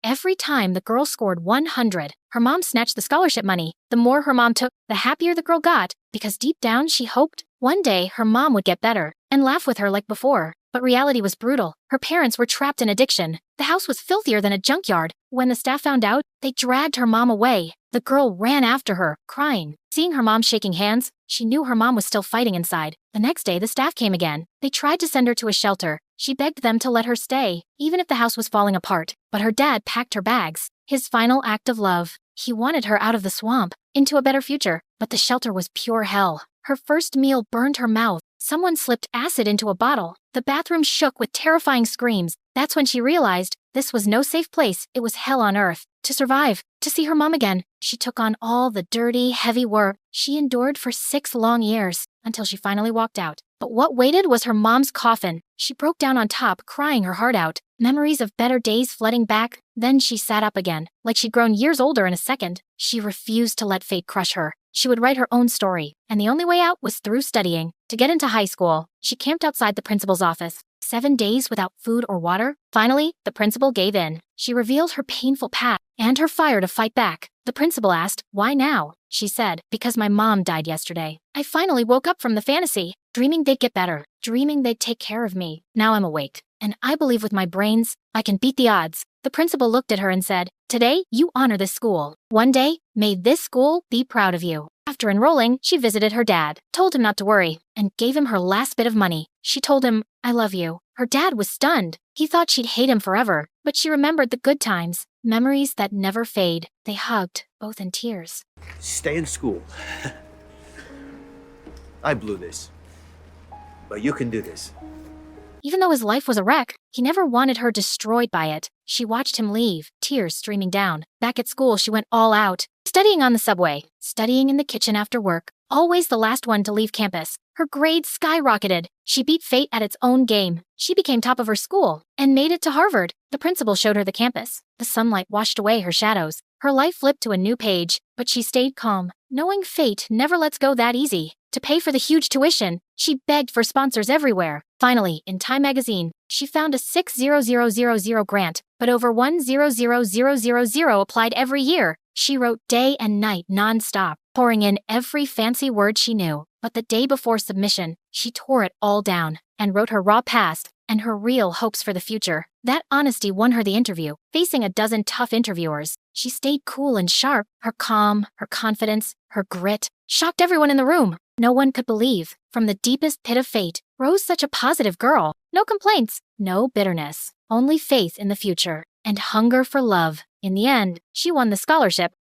Every time the girl scored 100, her mom snatched the scholarship money. The more her mom took, the happier the girl got, because deep down she hoped one day her mom would get better and laugh with her like before. But reality was brutal. Her parents were trapped in addiction. The house was filthier than a junkyard. When the staff found out, they dragged her mom away. The girl ran after her, crying. Seeing her mom shaking hands, she knew her mom was still fighting inside. The next day, the staff came again. They tried to send her to a shelter. She begged them to let her stay, even if the house was falling apart. But her dad packed her bags. His final act of love. He wanted her out of the swamp, into a better future. But the shelter was pure hell. Her first meal burned her mouth. Someone slipped acid into a bottle. The bathroom shook with terrifying screams. That's when she realized this was no safe place. It was hell on earth. To survive, to see her mom again, she took on all the dirty, heavy work she endured for 6 long years, until she finally walked out. But what waited was her mom's coffin. She broke down on top, crying her heart out. Memories of better days flooding back. Then she sat up again, like she'd grown years older in a second. She refused to let fate crush her. She would write her own story, and the only way out was through studying. To get into high school, she camped outside the principal's office. 7 days without food or water. Finally, the principal gave in. She revealed her painful past and her fire to fight back. The principal asked, "Why now?" She said, "Because my mom died yesterday. I finally woke up from the fantasy, dreaming they'd get better, dreaming they'd take care of me. Now I'm awake, and I believe with my brains, I can beat the odds." The principal looked at her and said, "Today, you honor this school. One day, may this school be proud of you." After enrolling, she visited her dad, told him not to worry, and gave him her last bit of money. She told him, "I love you." Her dad was stunned. He thought she'd hate him forever, but she remembered the good times, memories that never fade. They hugged, both in tears. Stay in school. I blew this, but you can do this. Even though his life was a wreck, he never wanted her destroyed by it. She watched him leave, tears streaming down. Back at school, she went all out, studying on the subway, studying in the kitchen after work, always the last one to leave campus. Her grades skyrocketed. She beat fate at its own game. She became top of her school and made it to Harvard. The principal showed her the campus. The sunlight washed away her shadows. Her life flipped to a new page, but she stayed calm, knowing fate never lets go that easy. To pay for the huge tuition, she begged for sponsors everywhere. Finally, in Time magazine, she found a 60000 grant, but over 100,000 applied every year. She wrote day and night non-stop, pouring in every fancy word she knew. But the day before submission, she tore it all down and wrote her raw past and her real hopes for the future. That honesty won her the interview. Facing a dozen tough interviewers, she stayed cool and sharp. Her calm, her confidence, her grit shocked everyone in the room. No one could believe, from the deepest pit of fate, rose such a positive girl. No complaints, no bitterness, only faith in the future and hunger for love. In the end, she won the scholarship,